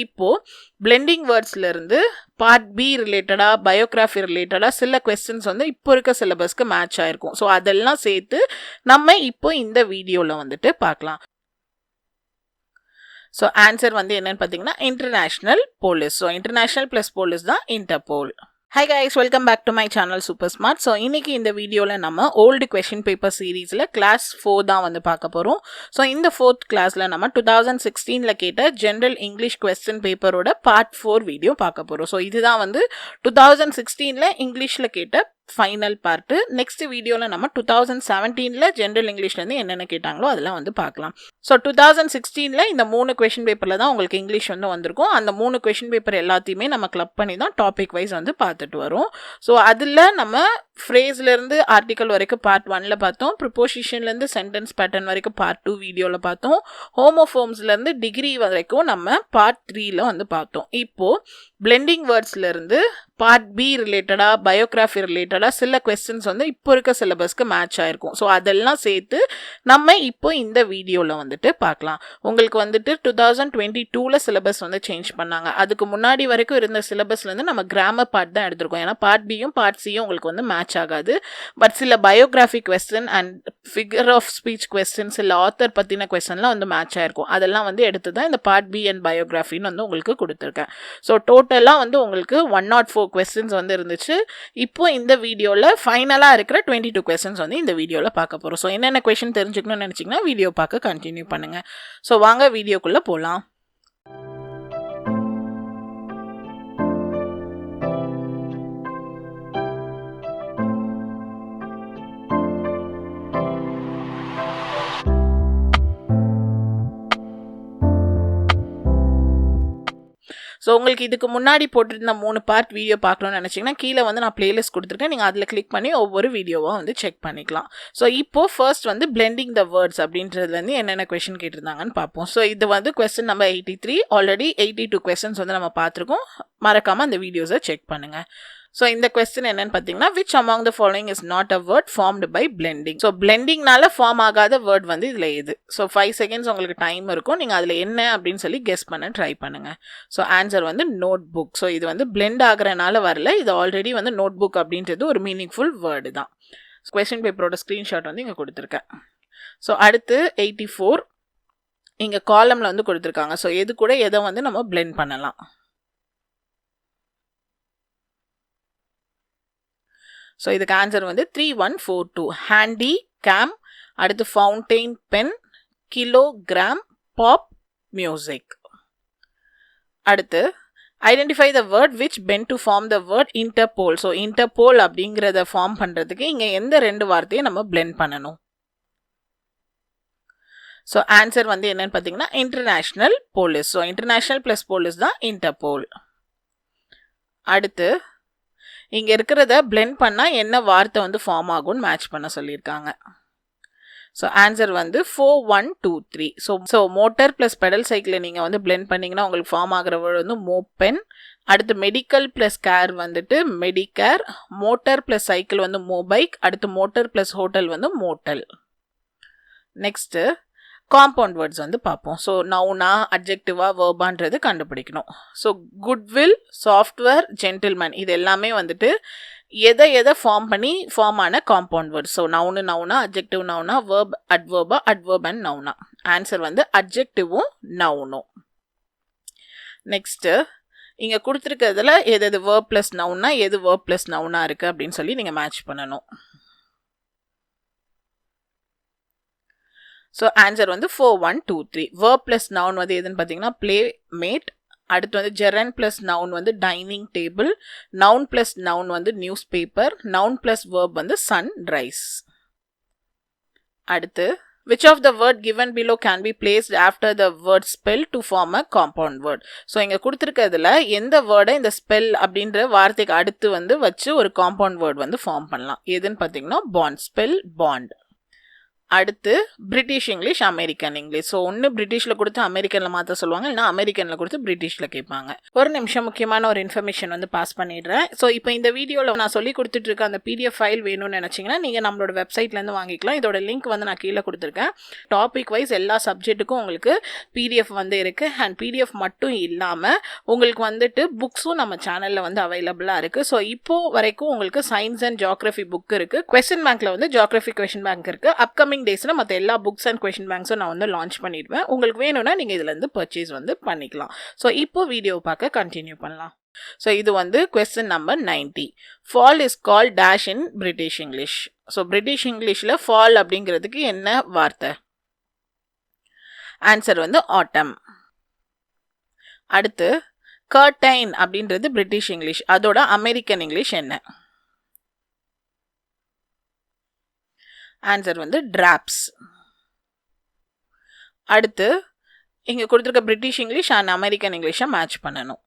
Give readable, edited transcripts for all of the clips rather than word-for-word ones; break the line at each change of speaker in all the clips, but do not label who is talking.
இப்போ blending wordsல இருந்து part B ரிலேட்டடா பயோகிராஃபி ரிலேட்டடா சில கொஸ்டின்ஸ் வந்து இப்போ இருக்க சிலபஸ்க்கு மேட்ச் ஆயிருக்கும். ஸோ அதெல்லாம் சேர்த்து நம்ம இப்போ இந்த வீடியோவில் வந்துட்டு பார்க்கலாம். ஸோ ஆன்சர் வந்து என்னன்னு பார்த்தீங்கன்னா international police. So international plus police தான் Interpol. Hi guys, welcome back to my channel super smart. So இன்னைக்கு இந்த வீடியோவில் நம்ம ஓல்டு கொஷின் பேப்பர் சீரீஸில் கிளாஸ் 4 தான் வந்து பார்க்க போகிறோம். ஸோ இந்த 4th கிளாஸில் நம்ம 2016 கேட்ட ஜென்ரல் இங்கிலீஷ் கொஸ்டின் பேப்பரோட பார்ட் 4 வீடியோ பார்க்க போகிறோம். ஸோ இதுதான் வந்து 2016 இங்கிலீஷில் கேட்ட ஃபைனல் பார்ட்டு. நெக்ஸ்ட் வீடியோவில் நம்ம 2017 ஜென்ரல் இங்கிலீஷ்லேருந்து என்னென்ன கேட்டாங்களோ அதெல்லாம் வந்து பார்க்கலாம். ஸோ 2016 இந்த 3 கொஷின் பேப்பரில் தான் உங்களுக்கு இங்கிலீஷ் வந்து வந்திருக்கும். அந்த 3 கொஷின் பேப்பர் எல்லாத்தையுமே நம்ம கிளப் பண்ணி தான் டாபிக் வைஸ் வந்து பார்த்துட்டு வரோம். ஸோ அதில் நம்ம ஃப்ரேஸ்லேருந்து ஆர்டிக்கல் வரைக்கும் பார்ட் 1ல் பார்த்தோம். ப்ரிப்போசிஷன்லேருந்து சென்டென்ஸ் பேட்டர்ன் வரைக்கும் பார்ட் 2 வீடியோவில் பார்த்தோம். ஹோமோஃபார்ம்ஸ்லேருந்து டிகிரி வரைக்கும் நம்ம பார்ட் 3ல் வந்து பார்த்தோம். இப்போது பிளெண்டிங் வேர்ட்ஸ்லேருந்து பார்ட் பி ரிலேட்டடா பயோகிராஃபி ரிலேட்டடா சில கொஸ்டின்ஸ் வந்து இப்போ இருக்க சிலபஸ்க்கு மேட்ச் ஆயிருக்கும். ஸோ அதெல்லாம் சேர்த்து நம்ம இப்போ இந்த வீடியோவில் வந்துட்டு பார்க்கலாம். உங்களுக்கு வந்துட்டு 2022 சிலபஸ் வந்து சேஞ்ச் பண்ணாங்க. அதுக்கு முன்னாடி வரைக்கும் இருந்த சிலபஸ்லேருந்து நம்ம கிராமர் பார்ட் தான் எடுத்திருக்கோம். ஏன்னா பார்ட் பியும் பார்ட் சியும் உங்களுக்கு வந்து மேட்ச் ஆகாது. பட் சில biography question and figure of speech questions இல்லை ஆத்தர் பற்றின கொஸ்டின்லாம் வந்து மேட்ச் ஆயிருக்கும். அதெல்லாம் வந்து எடுத்து தான் இந்த பார்ட் பி அண்ட் பயோகிராஃபின்னு வந்து உங்களுக்கு கொடுத்துருக்கேன். ஸோ டோட்டலாக வந்து உங்களுக்கு 104 கொஸ்டின்ஸ் வந்து இருந்துச்சு. இப்போ இந்த வீடியோவில் ஃபைனலாக இருக்கிற 22 கொஸ்டின்ஸ் வந்து இந்த வீடியோவில் பார்க்க போகிறோம். ஸோ என்னென்ன கொஸ்டின் தெரிஞ்சுக்கணும்னு நினச்சிங்கன்னா வீடியோ பார்க்க கண்டினியூ பண்ணுங்கள். ஸோ வாங்க வீடியோக்குள்ளே போகலாம். ஸோ உங்களுக்கு இதுக்கு முன்னாடி போட்டிருந்த 3 பார்ட் வீடியோ பார்க்கணும்னு நினச்சிங்கன்னா கீழே வந்து நான் பிளேலிஸ்ட் கொடுத்துருக்கேன். நீங்கள் அதில் கிளிக் பண்ணி ஒவ்வொரு வீடியோவாக வந்து செக் பண்ணிக்கலாம். ஸோ இப்போது ஃபர்ஸ்ட் வந்து பிளெண்டிங் த வேர்ட்ஸ் அப்படின்றதுலேருந்து என்னென்ன கொஸ்டின் கேட்டிருந்தாங்கன்னு பார்ப்போம். ஸோ இது வந்து கொஸ்டின் நம்பர் 83. ஆல்ரெடி 82 கொஸ்டின்ஸ் வந்து நம்ம பார்த்துருக்கோம். மறக்காமல் அந்த வீடியோஸை செக் பண்ணுங்கள். ஸோ இந்த கொஸ்டின் என்னன்னு பார்த்தீங்கன்னா which among the following is not a word formed by blending. So பிளெண்டிங்னால ஃபார்ம் ஆகாத வேர்ட் வந்து இதில் எது? ஸோ 5 செகண்ட்ஸ் உங்களுக்கு டைம் இருக்கும். நீங்கள் அதில் என்ன அப்படின்னு சொல்லி கெஸ் பண்ண ட்ரை பண்ணுங்கள். ஸோ ஆன்சர் வந்து நோட் புக். ஸோ இது வந்து பிளெண்ட் ஆகிறனால வரல. இது ஆல்ரெடி வந்து நோட் புக் அப்படின்றது ஒரு மீனிங்ஃபுல் வேர்டு தான். கொஸ்டின் பேப்பரோட ஸ்க்ரீன்ஷாட் வந்து இங்கே கொடுத்துருக்கேன். ஸோ அடுத்து 84 இங்கே காலமில் வந்து கொடுத்துருக்காங்க. ஸோ எது கூட எதை வந்து நம்ம பிளெண்ட் பண்ணலாம்? ஸோ இதுக்கு ஆன்சர் வந்து 3142. ஹேண்டி கேம், அடுத்து fountain pen, kilogram, pop music. அடுத்து identify the word which pen to form the word Interpol. So Interpol அப்படிங்கிறத ஃபார்ம் பண்ணுறதுக்கு இங்கே எந்த 2 வார்த்தையை நம்ம பிளெண்ட் பண்ணணும்? ஸோ ஆன்சர் வந்து என்னன்னு பார்த்தீங்கன்னா international police. So international plus police தான் இன்டர்போல். அடுத்து இங்கே இருக்கிறத பிளெண்ட் பண்ணால் என்ன வார்த்தை வந்து ஃபார்ம் ஆகும்னு மேட்ச் பண்ண சொல்லியிருக்காங்க. ஸோ ஆன்சர் வந்து 4123. ஸோ மோட்டர் ப்ளஸ் பெடல் சைக்கிளை நீங்கள் வந்து பிளெண்ட் பண்ணிங்கன்னா உங்களுக்கு ஃபார்ம் ஆகிற வேர்டு வந்து மோப்பென். அடுத்து மெடிக்கல் ப்ளஸ் கேர் வந்துட்டு மெடிகேர். மோட்டர் ப்ளஸ் சைக்கிள் வந்து மோபைக். அடுத்து மோட்டர் ப்ளஸ் ஹோட்டல் வந்து மோட்டல். நெக்ஸ்ட்டு காம்பவுண்ட் வேர்ட்ஸ் வந்து பார்ப்போம். ஸோ நவுனா அட்ஜெக்டிவா வேர்பான்றது கண்டுபிடிக்கணும். ஸோ குட்வில், சாஃப்ட்வேர், ஜென்டில்மேன் இது எல்லாமே வந்துட்டு எதை ஃபார்ம் பண்ணி ஃபார்ம் ஆன காம்பவுண்ட் வேர்ட்ஸ். ஸோ நவுனு நவுனா, அட்ஜெக்டிவ் நவுனா, வேர்ப் அட்வர்பா, அட்வர்ப் அண்ட் நவுனா. ஆன்சர் வந்து அட்ஜெக்டிவும் நவுனும். நெக்ஸ்ட்டு இங்கே கொடுத்துருக்கிறதுல எது வேர்ப் ப்ளஸ் நவுனா எது வேர்ப் ப்ளஸ் நவுனா இருக்குது அப்படின்னு சொல்லி நீங்கள் மேட்ச் பண்ணணும். ஸோ ஆன்சர் வந்து 4123. வேர்ப் ப்ளஸ் நவுன் வந்து எதுன்னு பார்த்தீங்கன்னா ப்ளே மேட். அடுத்து வந்து ஜெரன் ப்ளஸ் நவுன் வந்து dining table. Noun plus noun வந்து newspaper. Noun plus verb வந்து சன் ரைஸ். அடுத்து which of the word given below can be placed after the word spell to form a compound word. So இங்கே கொடுத்துருக்கிறதுல எந்த வேர்டை இந்த spell அப்படின்ற வார்த்தைக்கு அடுத்து வந்து வச்சு ஒரு காம்பவுண்ட் வேர்ட் வந்து ஃபார்ம் பண்ணலாம்? எதுன்னு பார்த்தீங்கன்னா பாண்ட். Spellbound. அடுத்து British English, American English. So ஒன்று பிரிட்டிஷில் கொடுத்து அமெரிக்கனில் மாற்ற சொல்லுவாங்க, இல்லைனா அமெரிக்கனில் கொடுத்து பிரிட்டிஷில் கேட்பாங்க. ஒரு நிமிஷம், முக்கியமான ஒரு இன்ஃபர்மேஷன் வந்து பாஸ் பண்ணிடுறேன். ஸோ இப்போ இந்த வீடியோவில் நான் சொல்லி கொடுத்துட்டு இருக்க அந்த பிடிஎஃப் ஃபைல் வேணும்னு நினச்சிங்கன்னா நீங்கள் நம்மளோட வெப்சைட்லேருந்து வாங்கிக்கலாம். இதோட லிங்க் வந்து நான் கீழே கொடுத்துருக்கேன். டாபிக் வைஸ் எல்லா சப்ஜெக்ட்டுக்கும் உங்களுக்கு பிடிஎஃப் வந்து இருக்குது. அண்ட் பிடிஎஃப் மட்டும் இல்லாமல் உங்களுக்கு வந்துட்டு புக்ஸும் நம்ம சேனலில் வந்து அவைலபிளாக இருக்குது. ஸோ இப்போது வரைக்கும் உங்களுக்கு சயின்ஸ் அண்ட் ஜியாகிரஃபி புக் இருக்குது. கொஸ்டின் பேங்க்கில் வந்து ஜியாகிரஃபி கொஸ்டின் பேங்க் இருக்குது. அப்கமிங் டேஸ்ல மற்ற எல்லா புக்ஸ் அண்ட் கொஸ்டின் பேங்க்ஸும் நான் வந்து லான்ச் பண்ணிடுவேன். உங்களுக்கு வேணும்னா நீங்கள் இதுலேருந்து பர்ச்சேஸ் வந்து பண்ணிக்கலாம். ஸோ இப்போ வீடியோ பார்க்க கண்டினியூ பண்ணலாம். ஸோ இது வந்து question number 90. Fall is call dash in British English. So British இங்கிலீஷில் ஃபால் அப்படிங்கிறதுக்கு என்ன வார்த்தை? ஆன்சர் வந்து ஆட்டம். அடுத்து கர்டைன் அப்படின்றது பிரிட்டிஷ் இங்கிலீஷ், அதோட அமெரிக்கன் இங்கிலீஷ் என்ன? ஆன்சர் வந்து டிராப்ஸ். அடுத்து இங்கே கொடுத்துருக்க பிரிட்டிஷ் இங்கிலீஷ் அண்ட் அமெரிக்கன் இங்கிலீஷை மேட்ச் பண்ணணும்.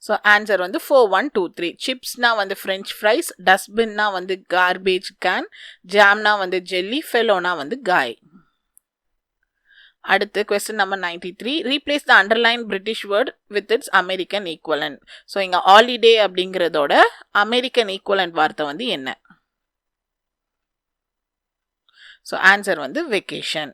ஸோ ஆன்சர் வந்து 4, 1, 2, 3. சிப்ஸ்னா வந்து ஃப்ரெஞ்ச் ஃப்ரைஸ், டஸ்ட்பின்னா வந்து கார்பேஜ் கேன், ஜாம்னா வந்து ஜெல்லி, ஃபெலோனா வந்து காய். அடுத்து question number 93. Replace the underlined British word with its American equivalent. So இங்கே ஹாலிடே அப்படிங்கிறதோட அமெரிக்கன் ஈக்குவலன்ட் வார்த்தை வந்து என்ன? ஸோ ஆன்சர் வந்து வெக்கேஷன்.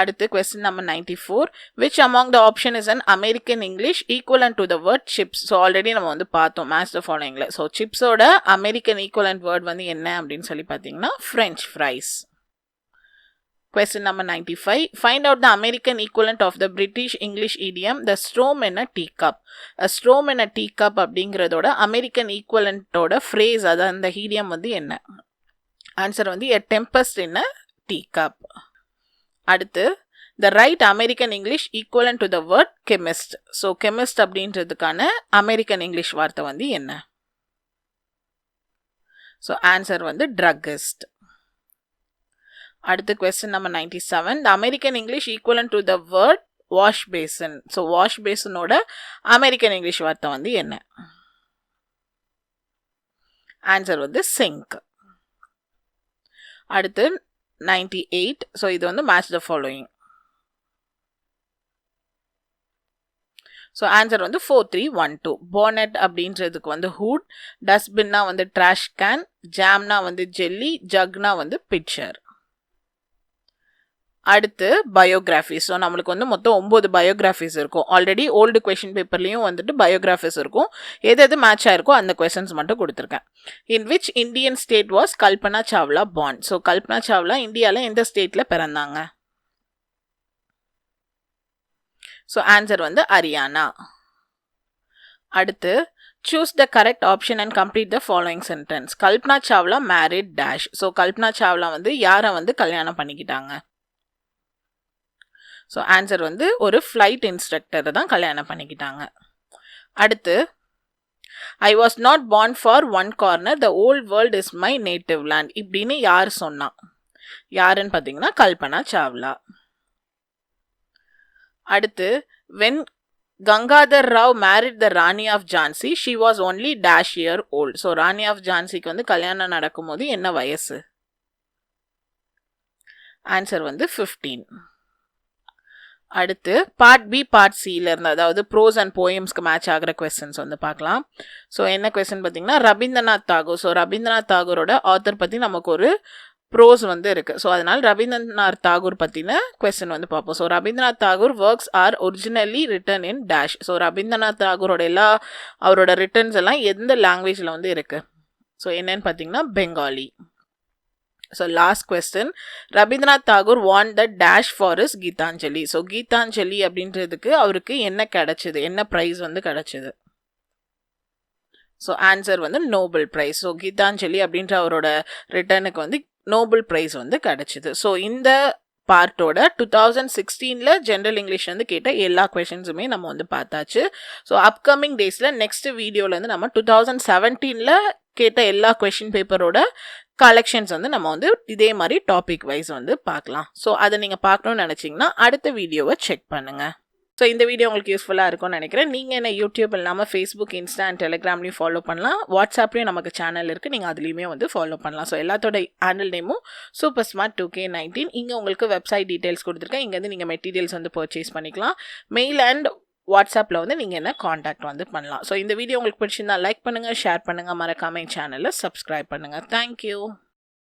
அடுத்து question number 94. Which among the option is an American English equivalent to the word chips. So already நம்ம வந்து பார்த்தோம் மேட்ச் த ஃபாலோயிங்ல. ஸோ சிப்ஸோட அமெரிக்கன் ஈக்குவலன்ட் வேர்ட் வந்து என்ன அப்படின்னு சொல்லி பார்த்தீங்கன்னா French fries. Question number 95. Find out the American equivalent of the British English idiom the storm in a teacup. A storm in a teacup அப்படிங்கிறதோட அமெரிக்கன் ஈக்குவலண்டோட phrase, அதான் அந்த இடியம் வந்து என்ன? ஆன்சர் வந்து a tempest in a teacup. அடுத்து the right American English equivalent to the word chemist. So chemist அப்படின்றதுக்கான American English வார்த்தை வந்து என்ன? ஸோ ஆன்சர் வந்து druggist. அடுத்து question number 97. The American English equivalent to the word wash basin. So wash பேசனோட American English வார்த்தை வந்து என்ன? ஆன்சர் வந்து sink. அடுத்து 98. ஸோ இது வந்து match the following. So answer வந்து 4, 3, 1, 2. போனட் அப்படின்றதுக்கு வந்து ஹூட், டஸ்ட்பின்னா வந்து ட்ராஷ் கேன், ஜாம்னா வந்து ஜெல்லி, ஜக்னா வந்து பிக்சர். அடுத்து பயோகிராஃபி. ஸோ நம்மளுக்கு வந்து மொத்தம் 9 பயோகிராஃபிஸ் இருக்கும். ஆல்ரெடி ஓல்டு கொஷின் பேப்பர்லேயும் வந்துட்டு பயோகிராஃபிஸ் இருக்கும். எது மேட்ச் ஆயிருக்கோ அந்த கொஸ்டின்ஸ் மட்டும் கொடுத்துருக்கேன். In which Indian state was Kalpana Chawla born. So Kalpana Chawla இந்தியாவில் எந்த ஸ்டேட்டில் பிறந்தாங்க? ஸோ ஆன்சர் வந்து ஹரியானா. அடுத்து choose the correct option and complete the following sentence. Kalpana Chawla married dash. So Kalpana Chawla வந்து யாரை வந்து கல்யாணம் பண்ணிக்கிட்டாங்க? ஸோ ஆன்சர் வந்து ஒரு ஃப்ளைட் இன்ஸ்ட்ரக்டரை தான் கல்யாணம் பண்ணிக்கிட்டாங்க. அடுத்து I was not born for one corner, the old world is my native land. இப்படின்னு யார் சொன்னா? யாருன்னு பார்த்தீங்கன்னா கல்பனா சாவ்லா. அடுத்து when Gangadhar Rao married the Rani of Jhansi she was only dash year old. So Rani of ஜான்சிக்கு வந்து கல்யாணம் நடக்கும்போது என்ன வயசு? ஆன்சர் வந்து 15. அடுத்து பார்ட் பி பார்ட் சியில் இருந்து, அதாவது ப்ரோஸ் அண்ட் போயம்ஸ்க்கு மேட்ச் ஆகிற கொஸ்டின்ஸ் வந்து பார்க்கலாம். ஸோ என்ன கொஸ்டின் பார்த்தீங்கன்னா ரவீந்திரநாத் தாகூர். ஸோ ரவீந்திரநாத் தாகூரோட ஆத்தர் பற்றி நமக்கு ஒரு ப்ரோஸ் வந்து இருக்குது. ஸோ அதனால் ரவீந்திரநாத் தாகூர் பற்றின கொஸ்டின் வந்து பார்ப்போம். So Rabindranath Tagore works are originally written in dash. So Rabindranath தாகூரோட அவரோட ரிட்டர்ன்ஸ் எல்லாம் எந்த லாங்குவேஜில் வந்து இருக்குது? ஸோ என்னன்னு பார்த்தீங்கன்னா Bengali. So last question. Rabindranath Tagore won the dash for his Geetanjali. So Geetanjali அப்படின்றதுக்கு அவருக்கு என்ன கிடைச்சது? என்ன பிரைஸ் வந்து கிடைச்சது? ஸோ ஆன்சர் வந்து நோபல் ப்ரைஸ். ஸோ கீதாஞ்சலி அப்படின்ற அவரோட ரிட்டர்னுக்கு வந்து நோபல் ப்ரைஸ் வந்து கிடைச்சிது. ஸோ இந்த பார்ட்டோட 2016 ஜென்ரல் இங்கிலீஷ் வந்து கேட்ட எல்லா கொஷின்ஸுமே நம்ம வந்து பார்த்தாச்சு. ஸோ அப்கமிங் டேஸில் நெக்ஸ்ட் வீடியோவில் நம்ம 2017 கேட்ட எல்லா கொஷின் பேப்பரோட கலெக்ஷன்ஸ் வந்து நம்ம வந்து இதே மாதிரி டாபிக் வைஸ் வந்து பார்க்கலாம். ஸோ அதை நீங்கள் பார்க்கணும்னு நினச்சிங்கன்னா அடுத்த வீடியோவை செக் பண்ணுங்கள். ஸோ இந்த வீடியோ உங்களுக்கு யூஸ்ஃபுல்லாக இருக்கும்னு நினைக்கிறேன். நீங்கள் என்ன யூடியூப் இல்லாமல் ஃபேஸ்புக், இன்ஸ்டா அண்ட் டெலிகிராம்லையும் ஃபாலோ பண்ணலாம். வாட்ஸ்அப்லேயும் நமக்கு சேனல் இருக்குது, நீங்கள் அதுலேயுமே வந்து ஃபாலோ பண்ணலாம். ஸோ எல்லாத்தோட ஹேண்டில் நேமும் சூப்பர் ஸ்மார்ட் 2K19. இங்கே உங்களுக்கு வெப்சைட் டீட்டெயில்ஸ் கொடுத்துருக்கேன். இங்கேருந்து நீங்கள் மெட்டீரியல்ஸ் வந்து பர்ச்சேஸ் பண்ணிக்கலாம். மெயில் அண்ட் வாட்ஸ்அப்பில் வந்து நீங்கள் என்ன காண்டாக்ட் வந்து பண்ணலாம். ஸோ இந்த வீடியோ உங்களுக்கு பிடிச்சிருந்தா லைக் பண்ணுங்கள், ஷேர் பண்ணுங்கள், மறக்காம சேனலை சப்ஸ்கிரைப் பண்ணுங்கள். தேங்க்யூ.